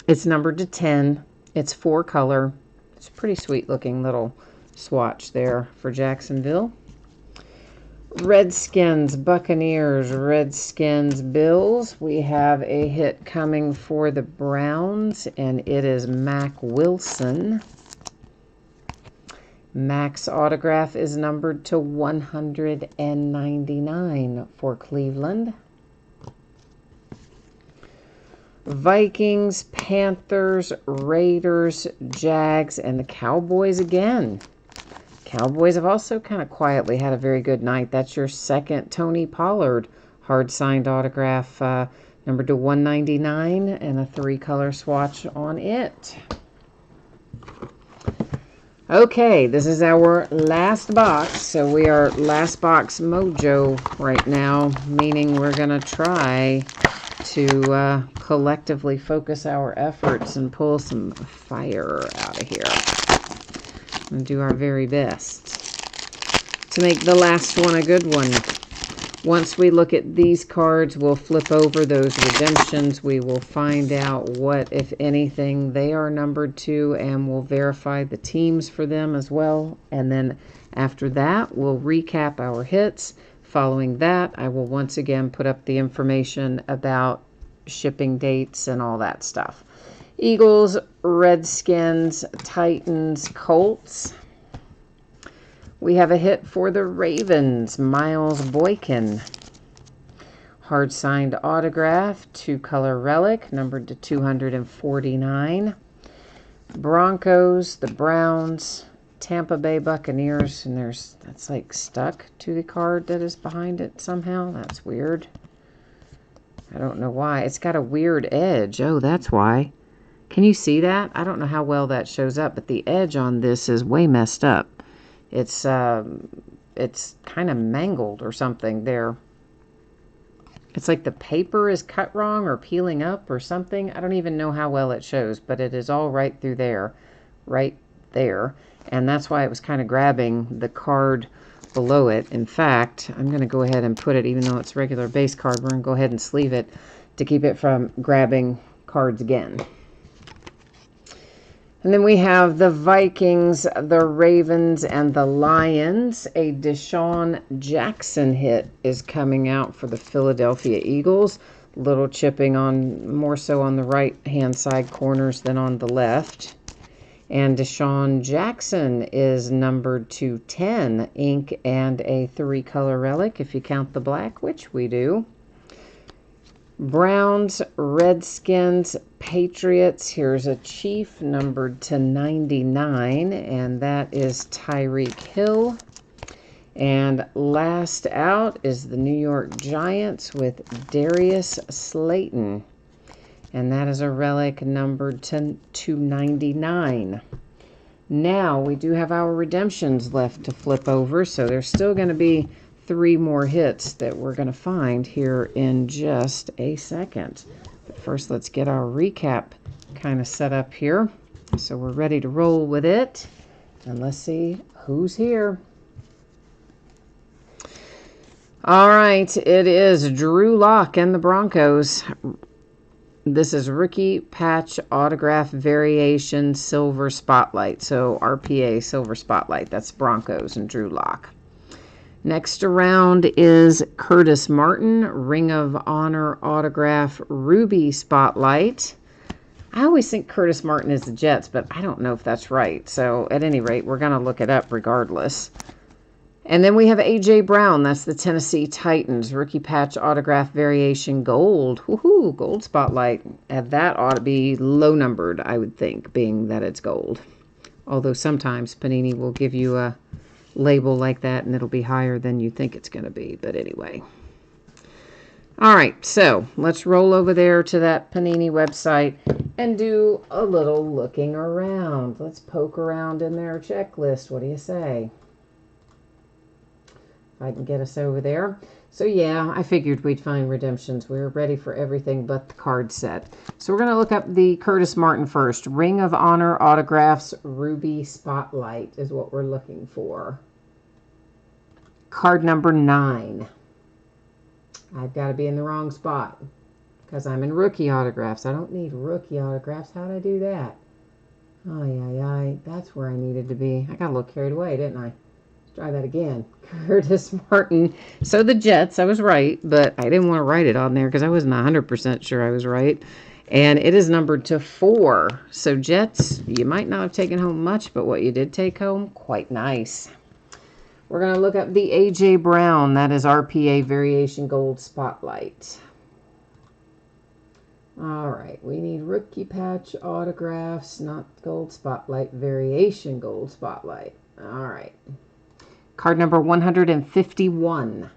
It's numbered to 10. It's 4-color. It's a pretty sweet looking little swatch there for Jacksonville. Redskins, Buccaneers, Redskins, Bills. We have a hit coming for the Browns, and it is Mac Wilson. Mac's autograph is numbered to 199 for Cleveland. Vikings, Panthers, Raiders, Jags, and the Cowboys again. Cowboys have also kind of quietly had a very good night. That's your second Tony Pollard hard-signed autograph, numbered to 199, and a 3-color swatch on it. Okay, this is our last box. So we are last box mojo right now, meaning we're going to try to collectively focus our efforts and pull some fire out of here. And do our very best to make the last one a good one. Once we look at these cards, we'll flip over those redemptions. We will find out what, if anything, they are numbered to, and we'll verify the teams for them as well. And then after that, we'll recap our hits. Following that, I will once again put up the information about shipping dates and all that stuff. Eagles, Redskins, Titans, Colts. We have a hit for the Ravens, Miles Boykin. Hard signed autograph, 2-color relic, numbered to 249. Broncos, the Browns, Tampa Bay Buccaneers, and that's like stuck to the card that is behind it somehow. That's weird. I don't know why. It's got a weird edge. Oh, that's why. Can you see that? I don't know how well that shows up, but the edge on this is way messed up. It's kind of mangled or something there. It's like the paper is cut wrong or peeling up or something. I don't even know how well it shows, but it is all right through there, right there. And that's why it was kind of grabbing the card below it. In fact, I'm going to go ahead and put it, even though it's regular base card, we're going to go ahead and sleeve it to keep it from grabbing cards again. And then we have the Vikings, the Ravens, and the Lions. A Deshaun Jackson hit is coming out for the Philadelphia Eagles. Little chipping on, more so on the right-hand side corners than on the left. And Deshaun Jackson is numbered to 10, ink and a 3-color relic, if you count the black, which we do. Browns, Redskins, Patriots. Here's a Chief numbered to 99, and that is Tyreek Hill. And last out is the New York Giants with Darius Slayton. And that is a relic numbered to 299. Now, we do have our redemptions left to flip over, so there's still going to be 3 more hits that we're going to find here in just a second. But first, let's get our recap kind of set up here. So we're ready to roll with it. And let's see who's here. All right, it is Drew Lock and the Broncos. This is Rookie Patch Autograph Variation Silver Spotlight. So RPA Silver Spotlight. That's Broncos and Drew Lock. Next around is Curtis Martin, Ring of Honor Autograph Ruby Spotlight. I always think Curtis Martin is the Jets, but I don't know if that's right. So at any rate, we're going to look it up regardless. And then we have A.J. Brown. That's the Tennessee Titans. Rookie Patch Autograph Variation Gold. Woohoo, gold spotlight. And that ought to be low numbered, I would think, being that it's gold. Although sometimes Panini will give you a label like that and it'll be higher than you think it's going to be. But anyway. All right, so let's roll over there to that Panini website and do a little looking around. Let's poke around in their checklist. What do you say? If I can get us over there. So yeah, I figured we'd find redemptions. We were ready for everything but the card set. So we're going to look up the Curtis Martin first. Ring of Honor Autographs Ruby Spotlight is what we're looking for. Card number 9. I've got to be in the wrong spot because I'm in rookie autographs. I don't need rookie autographs. How'd I do that? Oh, that's where I needed to be. I got a little carried away, didn't I? Let's try that again. Curtis Martin. So the Jets, I was right, but I didn't want to write it on there because I wasn't 100% sure I was right. And it is numbered to 4. So Jets, you might not have taken home much, but what you did take home, quite nice. We're going to look up the A.J. Brown. That is RPA Variation Gold Spotlight. All right. We need rookie patch autographs, not Gold Spotlight. Variation Gold Spotlight. All right. Card number 151.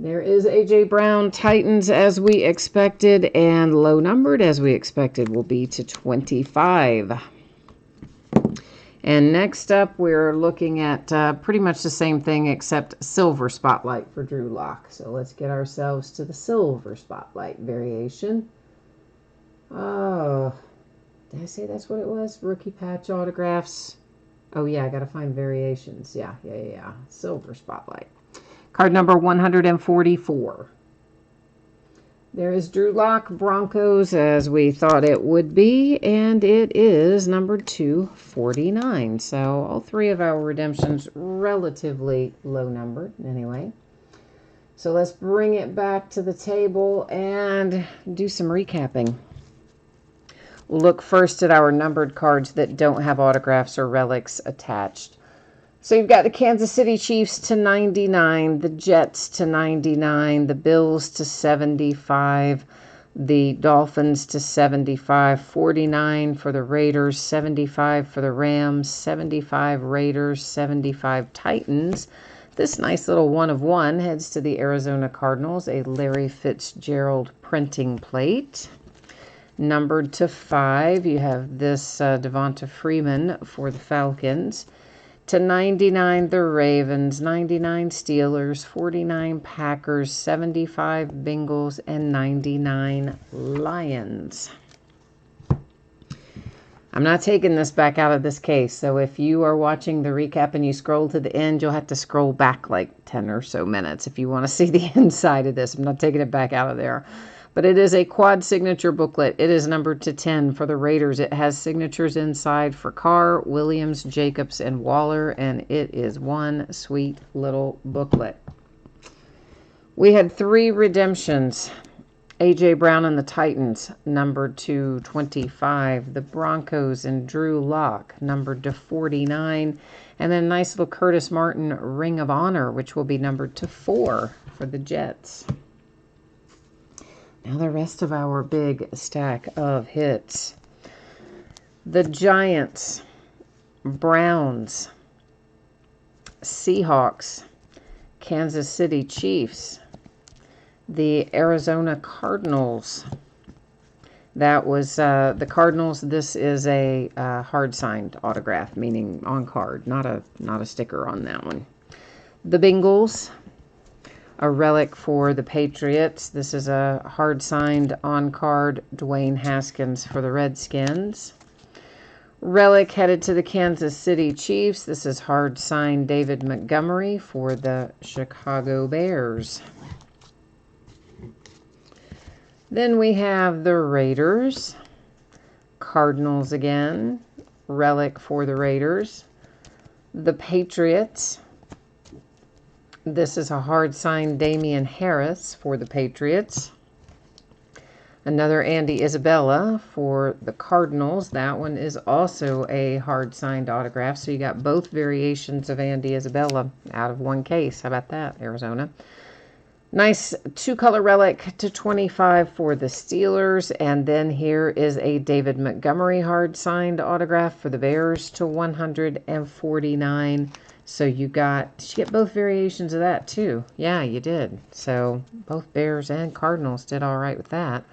There is A.J. Brown. Titans as we expected, and low numbered as we expected will be to 25. And next up, we're looking at pretty much the same thing except silver spotlight for Drew Lock. So let's get ourselves to the silver spotlight variation. Oh, did I say that's what it was? Rookie patch autographs. Oh, yeah, I got to find variations. Yeah. Silver spotlight. Card number 144. There is Drew Lock, Broncos, as we thought it would be, and it is number 249. So all 3 of our redemptions relatively low numbered anyway. So let's bring it back to the table and do some recapping. Look first at our numbered cards that don't have autographs or relics attached. So you've got the Kansas City Chiefs to 99, the Jets to 99, the Bills to 75, the Dolphins to 75, 49 for the Raiders, 75 for the Rams, 75 Raiders, 75 Titans. This nice little 1 of 1 heads to the Arizona Cardinals, a Larry Fitzgerald printing plate. Numbered to 5, you have this Devonta Freeman for the Falcons. To 99, the Ravens, 99 Steelers, 49 Packers, 75 Bengals, and 99 Lions. I'm not taking this back out of this case, so if you are watching the recap and you scroll to the end, you'll have to scroll back like 10 or so minutes if you want to see the inside of this. I'm not taking it back out of there. But it is a quad signature booklet. It is numbered to 10 for the Raiders. It has signatures inside for Carr, Williams, Jacobs, and Waller, and it is one sweet little booklet. We had 3 redemptions. A.J. Brown and the Titans, numbered to 25. The Broncos and Drew Lock, numbered to 49. And then a nice little Curtis Martin Ring of Honor, which will be numbered to 4 for the Jets. Now the rest of our big stack of hits. The Giants, Browns, Seahawks, Kansas City Chiefs, the Arizona Cardinals. That was the Cardinals. This is a hard-signed autograph, meaning on card, not a sticker on that one. The Bengals. A relic for the Patriots. This is a hard-signed on-card Dwayne Haskins for the Redskins. Relic headed to the Kansas City Chiefs. This is hard-signed David Montgomery for the Chicago Bears. Then we have the Raiders. Cardinals again. Relic for the Raiders. The Patriots. This is a hard-signed Damian Harris for the Patriots. Another Andy Isabella for the Cardinals. That one is also a hard-signed autograph. So you got both variations of Andy Isabella out of one case. How about that, Arizona? Nice two-color relic to 25 for the Steelers. And then here is a David Montgomery hard-signed autograph for the Bears to 149. So you got, did you get both variations of that too? Yeah, you did. So both Bears and Cardinals did all right with that.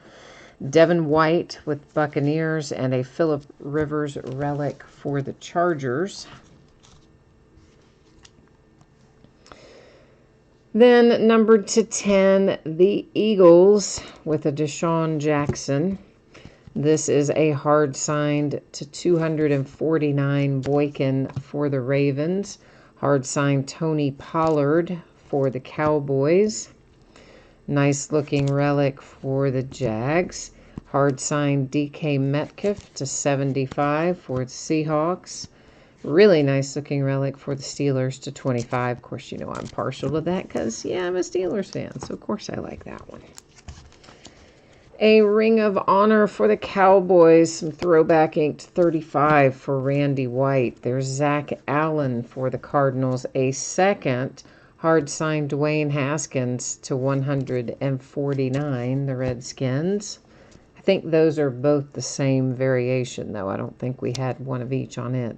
Devin White with Buccaneers and a Phillip Rivers relic for the Chargers. Then numbered to 10, the Eagles with a Deshaun Jackson. This is a hard signed to 249 Boykin for the Ravens. Hard signed Tony Pollard for the Cowboys. Nice looking relic for the Jags. Hard signed DK Metcalf to 75 for the Seahawks. Really nice looking relic for the Steelers to 25. Of course, you know I'm partial to that because, yeah, I'm a Steelers fan. So, of course, I like that one. A Ring of Honor for the Cowboys. Some throwback inked 35 for Randy White. There's Zach Allen for the Cardinals. A second hard signed Dwayne Haskins to 149, the Redskins. I think those are both the same variation, though. I don't think we had one of each on it.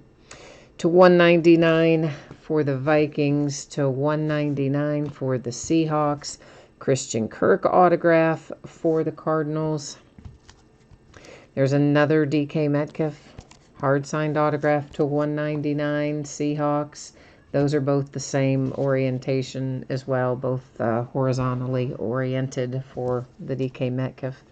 To 199 for the Vikings, to 199 for the Seahawks. Christian Kirk autograph for the Cardinals. There's another DK Metcalf hard signed autograph to 199 Seahawks. Those are both the same orientation as well, both horizontally oriented for the DK Metcalf.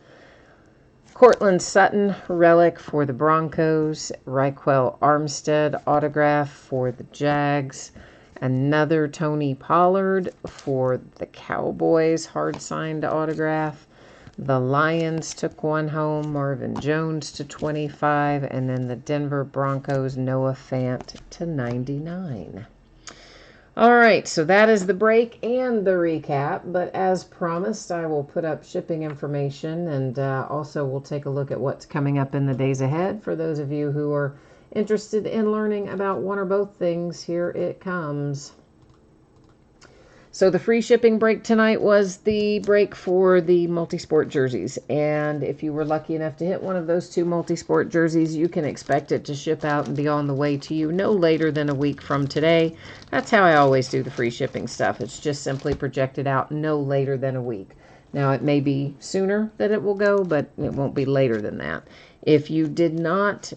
Cortland Sutton relic for the Broncos. Raquel Armstead autograph for the Jags. Another Tony Pollard for the Cowboys hard signed autograph. The Lions took one home. Marvin Jones to 25. And then the Denver Broncos Noah Fant to 99. All right, so that is the break and the recap, but as promised, I will put up shipping information, and also we'll take a look at what's coming up in the days ahead. For those of you who are interested in learning about one or both things, here it comes. So the free shipping break tonight was the break for the multi-sport jerseys. And if you were lucky enough to hit one of those two multi-sport jerseys, you can expect it to ship out and be on the way to you no later than a week from today. That's how I always do the free shipping stuff. It's just simply projected out no later than a week. Now, it may be sooner that it will go, but it won't be later than that. If you did not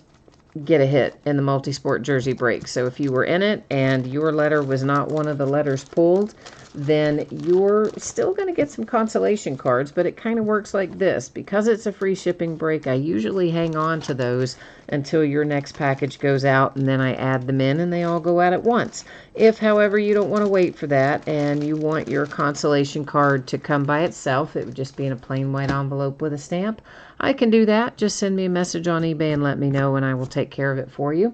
get a hit in the multi-sport jersey break, so if you were in it and your letter was not one of the letters pulled, then you're still going to get some consolation cards, but it kind of works like this. Because it's a free shipping break, I usually hang on to those until your next package goes out, and then I add them in, and they all go out at once. If, however, you don't want to wait for that, and you want your consolation card to come by itself, it would just be in a plain white envelope with a stamp, I can do that. Just send me a message on eBay and let me know, and I will take care of it for you.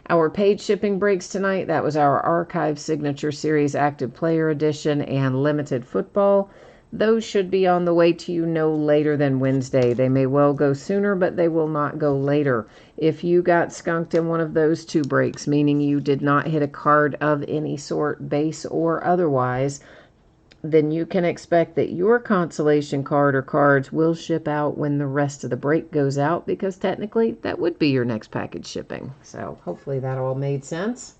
Our paid shipping breaks tonight, that was our Archive Signature Series Active Player Edition and Limited Football. Those should be on the way to you no later than Wednesday. They may well go sooner, but they will not go later. If you got skunked in one of those two breaks, meaning you did not hit a card of any sort, base or otherwise, then you can expect that your consolation card or cards will ship out when the rest of the break goes out, because technically that would be your next package shipping. So hopefully that all made sense.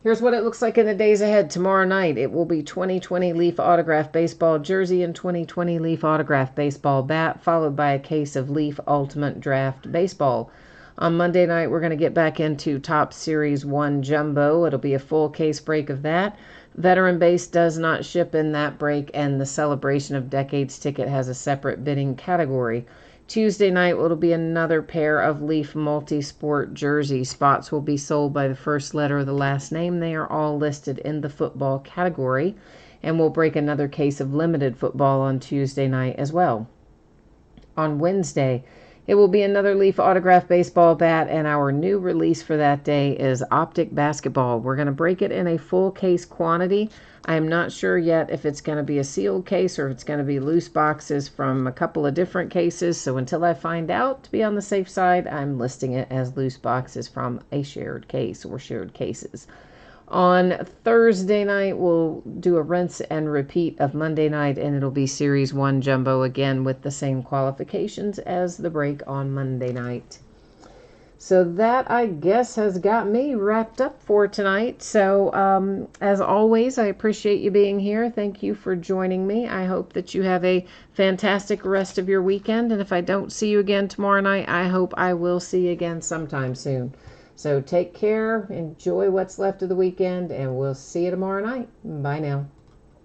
Here's what it looks like in the days ahead. Tomorrow night, it will be 2020 Leaf Autograph Baseball Jersey and 2020 Leaf Autograph Baseball Bat, followed by a case of Leaf Ultimate Draft Baseball. On Monday night, we're going to get back into Top Series 1 Jumbo. It'll be a full case break of that. Veteran Base does not ship in that break, and the Celebration of Decades ticket has a separate bidding category. Tuesday night will be another pair of Leaf Multi-Sport jersey. Spots will be sold by the first letter of the last name. They are all listed in the football category. And we'll break another case of limited football on Tuesday night as well. On Wednesday, it will be another Leaf Autograph Baseball Bat, and our new release for that day is Optic Basketball. We're going to break it in a full case quantity. I am not sure yet if it's going to be a sealed case or if it's going to be loose boxes from a couple of different cases. So until I find out, to be on the safe side, I'm listing it as loose boxes from a shared case or shared cases. On Thursday night, we'll do a rinse and repeat of Monday night, and it'll be Series 1 Jumbo again with the same qualifications as the break on Monday night. So that, I guess, has got me wrapped up for tonight. So as always, I appreciate you being here. Thank you for joining me. I hope that you have a fantastic rest of your weekend. And if I don't see you again tomorrow night, I hope I will see you again sometime soon. So take care, enjoy what's left of the weekend, and we'll see you tomorrow night. Bye now.